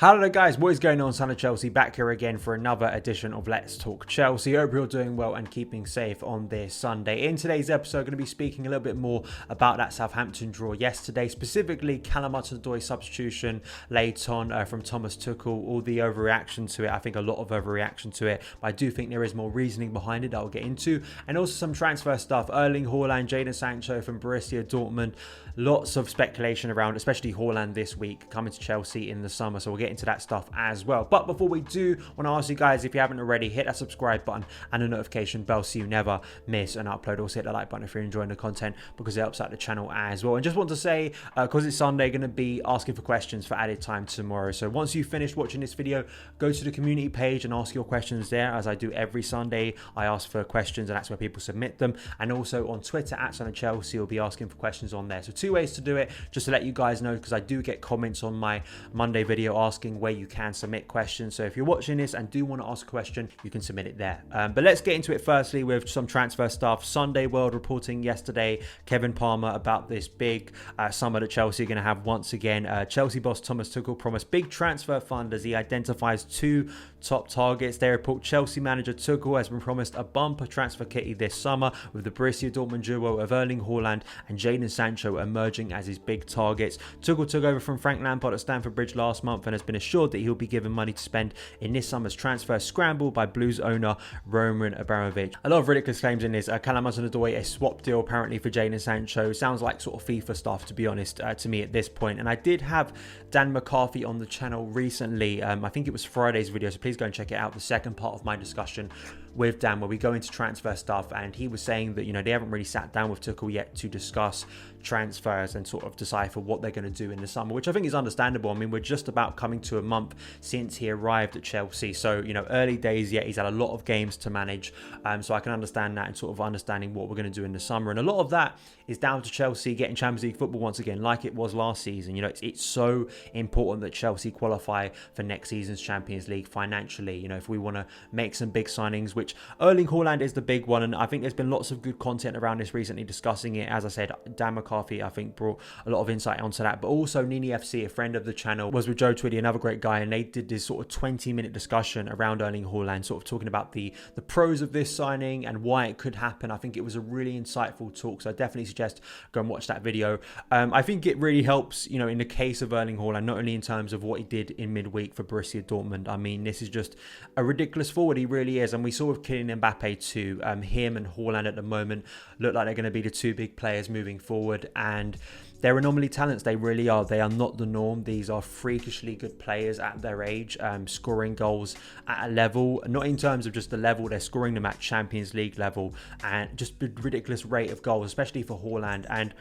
Hello guys, what is going on? Son of Chelsea back here again for another edition of Let's Talk Chelsea. Hope you're doing well and keeping safe on this Sunday. In today's episode, I'm going to be speaking a little bit more about that Southampton draw yesterday, specifically Callum Hudson-Odoi substitution late on from Thomas Tuchel, all the overreaction to it. I think a lot of overreaction to it, but I do think there is more reasoning behind it that I'll get into, and also some transfer stuff. Erling, Haaland, Jadon, Sancho from Borussia, Dortmund. Lots of speculation around, especially Haaland this week coming to Chelsea in the summer, so we'll get into that stuff as well. But before we do, I want to ask you guys, if you haven't already, hit that subscribe button and the notification bell so you never miss an upload. Also hit the like button if you're enjoying the content, because it helps out the channel as well. And just want to say, because it's Sunday, going to be asking for questions for added time tomorrow. So once you've finished watching this video, go to the community page and ask your questions there, as I do every Sunday. I ask for questions and that's where people submit them. And also on Twitter at SonOfChelsea, you'll be asking for questions on there. So two ways to do it, just to let you guys know, because I do get comments on my Monday video asking where you can submit questions. So if you're watching this and do want to ask a question, you can submit it there. But let's get into it firstly with some transfer stuff. Sunday World reporting yesterday, Kevin Palmer, about this big summer that Chelsea are going to have once again. Chelsea boss Thomas Tuchel promised big transfer fund as he identifies two top targets. They report Chelsea manager Tuchel has been promised a bumper transfer kitty this summer, with the Borussia Dortmund duo of Erling Haaland and Jadon Sancho emerging as his big targets. Tuchel took over from Frank Lampard at Stamford Bridge last month and has been assured that he'll be given money to spend in this summer's transfer scramble by Blues owner Roman Abramovich. A lot of ridiculous claims in this. Callum Hudson-Odoi, a swap deal apparently for Jadon Sancho. Sounds like sort of FIFA stuff, to be honest, to me at this point. And I did have Dan McCarthy on the channel recently. I think it was Friday's video, so please go and check it out. The second part of my discussion with Dan, where we go into transfer stuff, and he was saying that, you know, they haven't really sat down with Tuchel yet to discuss transfers and sort of decipher what they're going to do in the summer, which I think is understandable. I mean, we're just about coming to a month since he arrived at Chelsea, so, you know, early days yet. He's had a lot of games to manage, so I can understand that and sort of understanding what we're going to do in the summer. And a lot of that is down to Chelsea getting Champions League football once again, like it was last season. You know, it's so important that Chelsea qualify for next season's Champions League financially. You know, if we want to make some big signings, which Erling Haaland is the big one, and I think there's been lots of good content around this recently discussing it. As I said, Dan McCarthy, I think, brought a lot of insight onto that, but also Nini FC, a friend of the channel, was with Joe Twiddy, another great guy, and they did this sort of 20-minute discussion around Erling Haaland, sort of talking about the pros of this signing and why it could happen. I think it was a really insightful talk, so I definitely suggest go and watch that video. I think it really helps, you know, in the case of Erling Haaland, not only in terms of what he did in midweek for Borussia Dortmund. I mean, this is just a ridiculous forward, he really is, and we saw with Kylian Mbappe too. Him and Haaland at the moment look like they're going to be the two big players moving forward, and they're anomaly talents. They really are. They are not the norm. These are freakishly good players at their age, scoring goals at a level, not in terms of just the level, they're scoring them at Champions League level, and just a ridiculous rate of goals, especially for Haaland. And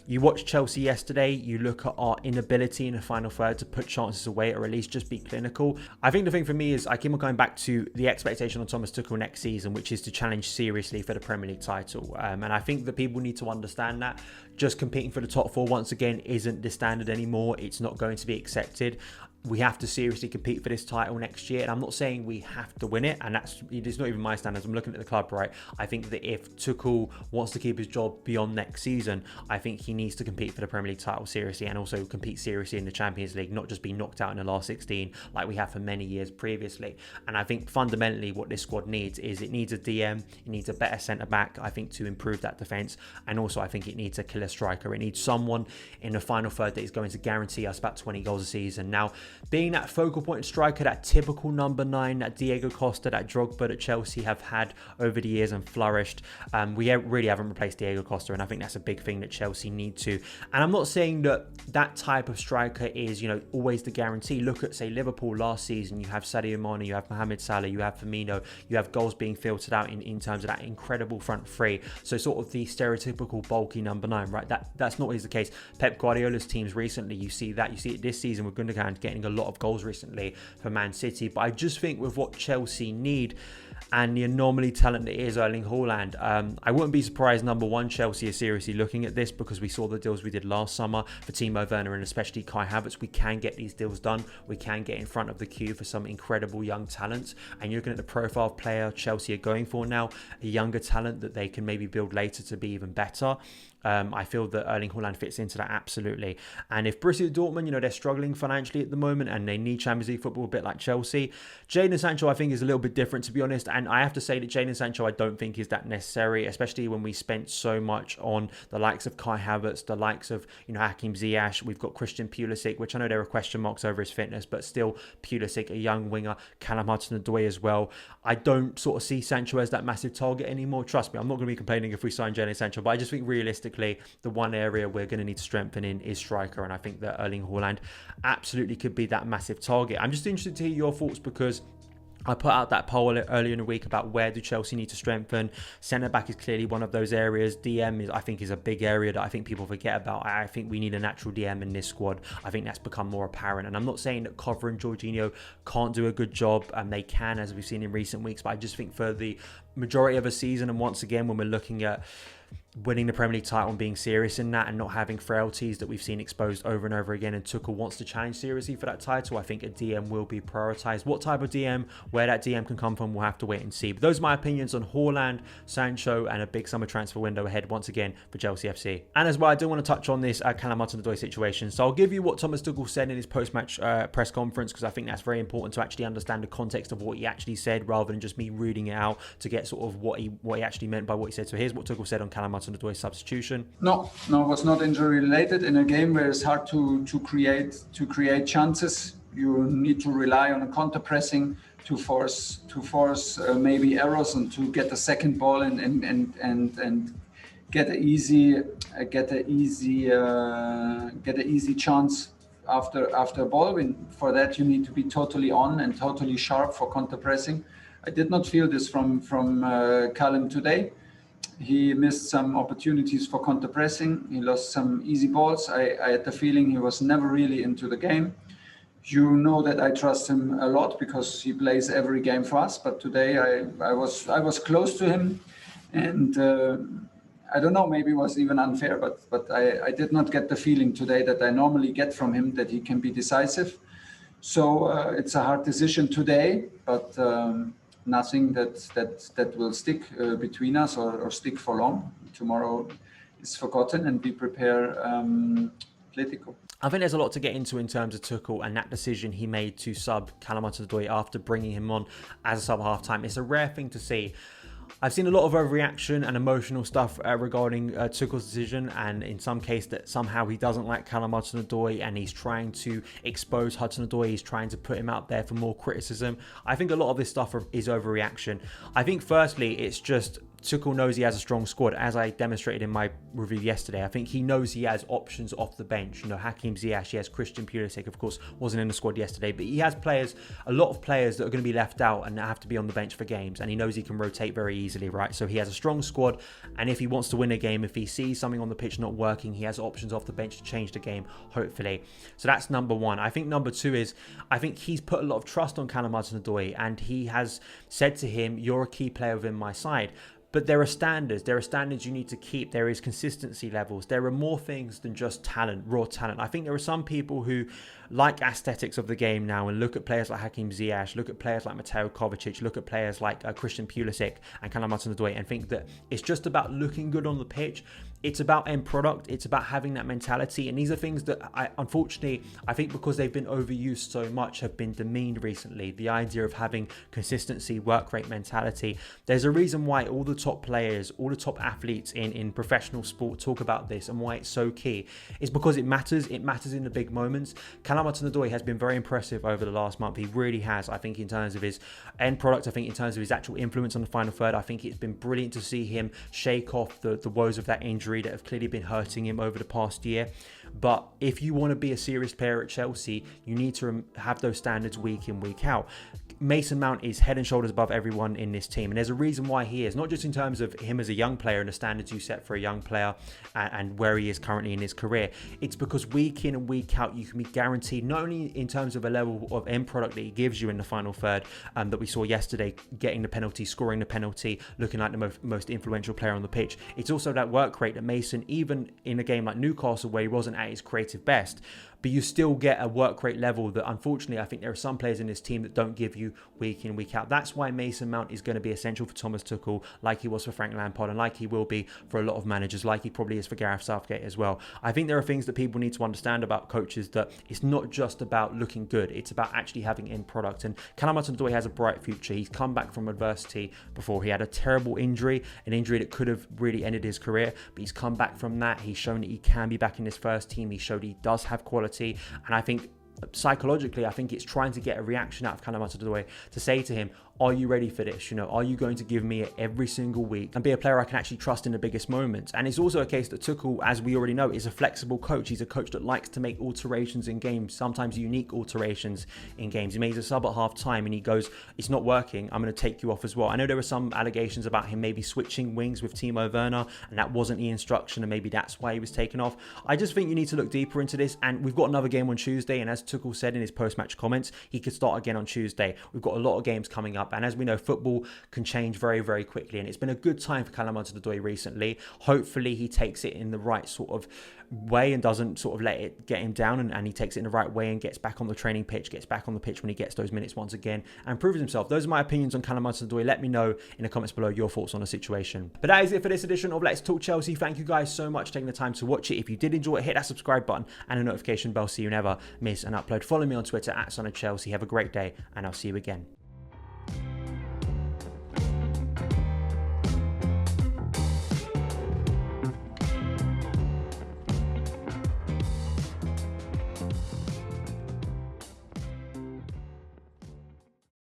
you watch Chelsea yesterday, you look at our inability in the final third to put chances away, or at least just be clinical. I think the thing for me is I keep on going back to the expectation on Thomas Tuchel next season, which is to challenge seriously for the Premier League title. And I think that people need to understand that just competing for the top four once again isn't the standard anymore. It's not going to be accepted. We have to seriously compete for this title next year, and I'm not saying we have to win it, and it's not even my standards. I'm looking at the club, right? I think that if Tuchel wants to keep his job beyond next season, I think he needs to compete for the Premier League title seriously, and also compete seriously in the Champions League, not just be knocked out in the last 16 like we have for many years previously. And I think fundamentally what this squad needs is it needs a DM, it needs a better centre back, I think, to improve that defence, and also I think it needs a killer striker. It needs someone in the final third that is going to guarantee us about 20 goals a season. Now, being that focal point striker, that typical number 9, that Diego Costa, that Drogba that Chelsea have had over the years and flourished, we really haven't replaced Diego Costa, and I think that's a big thing that Chelsea need to. And I'm not saying that that type of striker is, you know, always the guarantee. Look at, say, Liverpool last season. You have Sadio Mane, you have Mohamed Salah, you have Firmino, you have goals being filtered out in terms of that incredible front three. So sort of the stereotypical bulky number 9, right? That's not always the case. Pep Guardiola's teams recently, you see that. You see it this season with Gundogan getting a lot of goals recently for Man City. But I just think with what Chelsea need, and the anomaly talent that is Erling Haaland. I wouldn't be surprised, number one, Chelsea are seriously looking at this because we saw the deals we did last summer for Timo Werner and especially Kai Havertz. We can get these deals done. We can get in front of the queue for some incredible young talents. And you're looking at the profile of player Chelsea are going for now, a younger talent that they can maybe build later to be even better. I feel that Erling Haaland fits into that absolutely. And if Borussia Dortmund, they're struggling financially at the moment and they need Champions League football a bit like Chelsea, Jadon Sancho I think is a little bit different, to be honest. And I have to say that Jadon Sancho I don't think is that necessary, especially when we spent so much on the likes of Kai Havertz, the likes of Hakim Ziyech. We've got Christian Pulisic, which I know there are question marks over his fitness, but still Pulisic, a young winger, Callum Hudson-Odoi as well. I don't sort of see Sancho as that massive target anymore. Trust me, I'm not going to be complaining if we sign Jadon Sancho, but I just think realistically the one area we're going to need to strengthen in is striker, and I think that Erling Haaland absolutely could be that massive target. I'm just interested to hear your thoughts because I put out that poll earlier in the week about where do Chelsea need to strengthen. Centre-back is clearly one of those areas. DM I think is a big area that I think people forget about. I think we need a natural DM in this squad. I think that's become more apparent. And I'm not saying that Cover and Jorginho can't do a good job, and they can, as we've seen in recent weeks. But I just think for the majority of a season, and once again, when we're looking at winning the Premier League title and being serious in that and not having frailties that we've seen exposed over and over again, and Tuchel wants to challenge seriously for that title, I think a DM will be prioritised. What type of DM, where that DM can come from, we'll have to wait and see. But those are my opinions on Haaland, Sancho and a big summer transfer window ahead once again for Chelsea FC. And as well, I do want to touch on this Callum Hudson-Odoi situation. So I'll give you what Thomas Tuchel said in his post-match press conference, because I think that's very important to actually understand the context of what he actually said rather than just me reading it out to get sort of what he actually meant by what he said. So here's what Tuchel said on Callum Hudson-Odoi substitution. No, it was not injury related. In a game where it's hard to create chances, you need to rely on a counter pressing to force maybe errors and to get a second ball and get an easy chance after a ball. And for that you need to be totally on and totally sharp for counter pressing. I did not feel this from Callum today. He missed some opportunities for counter pressing. He lost some easy balls. I had the feeling he was never really into the game. You know that I trust him a lot because he plays every game for us. But today I was close to him, and I don't know, maybe it was even unfair. But I did not get the feeling today that I normally get from him, that he can be decisive. So it's a hard decision today, but. Nothing that will stick between us or stick for long. Tomorrow is forgotten and we prepare Atletico. I think there's a lot to get into in terms of Tuchel and that decision he made to sub Callum Hudson-Odoi after bringing him on as a sub half-time. It's a rare thing to see. I've seen a lot of overreaction and emotional stuff regarding Tuchel's decision, and in some case that somehow he doesn't like Callum Hudson-Odoi and he's trying to expose Hudson-Odoi, he's trying to put him out there for more criticism. I think a lot of this stuff is overreaction. I think firstly it's just Tuchel knows he has a strong squad, as I demonstrated in my review yesterday. I think he knows he has options off the bench. Hakim Ziyech, he has Christian Pulisic, of course, wasn't in the squad yesterday, but he has a lot of players that are going to be left out and have to be on the bench for games, and he knows he can rotate very easily, right? So he has a strong squad, and if he wants to win a game, if he sees something on the pitch not working, he has options off the bench to change the game, hopefully. So that's number one. I think number two is, I think he's put a lot of trust on Callum Hudson-Odoi, and he has said to him, you're a key player within my side. But there are standards. There are standards you need to keep. There is consistency levels. There are more things than just talent, raw talent. I think there are some people who like aesthetics of the game now and look at players like Hakim Ziyech, look at players like Mateo Kovacic, look at players like Christian Pulisic and Callum Hudson-Odoi and think that it's just about looking good on the pitch. It's about end product. It's about having that mentality. And these are things that unfortunately, I think because they've been overused so much, have been demeaned recently. The idea of having consistency, work rate mentality. There's a reason why all the top players, all the top athletes in professional sport talk about this, and why it's so key. It's because it matters. It matters in the big moments. Callum Hudson-Odoi has been very impressive over the last month. He really has. I think in terms of his end product, I think in terms of his actual influence on the final third, I think it's been brilliant to see him shake off the woes of that injury injury that have clearly been hurting him over the past year. But if you want to be a serious player at Chelsea, you need to have those standards week in, week out. Mason Mount is head and shoulders above everyone in this team, and there's a reason why he is, not just in terms of him as a young player and the standards you set for a young player and where he is currently in his career. It's because week in and week out you can be guaranteed, not only in terms of a level of end product that he gives you in the final third that we saw yesterday, getting the penalty, scoring the penalty, looking like the most influential player on the pitch. It's also that work rate that Mason, even in a game like Newcastle where he wasn't at his creative best, but you still get a work rate level that unfortunately I think there are some players in this team that don't give you week in, week out. That's why Mason Mount is going to be essential for Thomas Tuchel, like he was for Frank Lampard and like he will be for a lot of managers, like he probably is for Gareth Southgate as well. I think there are things that people need to understand about coaches, that it's not just about looking good, it's about actually having end product. And Callum Hudson-Odoi has a bright future. He's come back from adversity before. He had a terrible injury, an injury that could have really ended his career, but he's come back from that. He's shown that he can be back in this first team. He showed he does have quality, and I think psychologically, I think it's trying to get a reaction out of Callum Hudson-Odoi to say to him, are you ready for this? Are you going to give me it every single week and be a player I can actually trust in the biggest moments? And it's also a case that Tuchel, as we already know, is a flexible coach. He's a coach that likes to make alterations in games, sometimes unique alterations in games. He made a sub at half time and he goes, it's not working, I'm going to take you off as well. I know there were some allegations about him maybe switching wings with Timo Werner, and that wasn't the instruction, and maybe that's why he was taken off. I just think you need to look deeper into this, and we've got another game on Tuesday, and as Tuchel said in his post-match comments, he could start again on Tuesday. We've got a lot of games coming up, and as we know, football can change very, very quickly, and it's been a good time for Callum Hudson-Odoi recently. Hopefully he takes it in the right sort of way and doesn't sort of let it get him down, and he takes it in the right way and gets back on the training pitch, gets back on the pitch when he gets those minutes once again and proves himself. Those are my opinions on Callum Hudson-Odoi. Let me know in the comments below your thoughts on the situation. But that is it for this edition of Let's Talk Chelsea. Thank you guys so much for taking the time to watch it. If you did enjoy it, hit that subscribe button and a notification bell so you never miss an upload. Follow me on Twitter at SonOfChelsea. Have a great day, and I'll see you again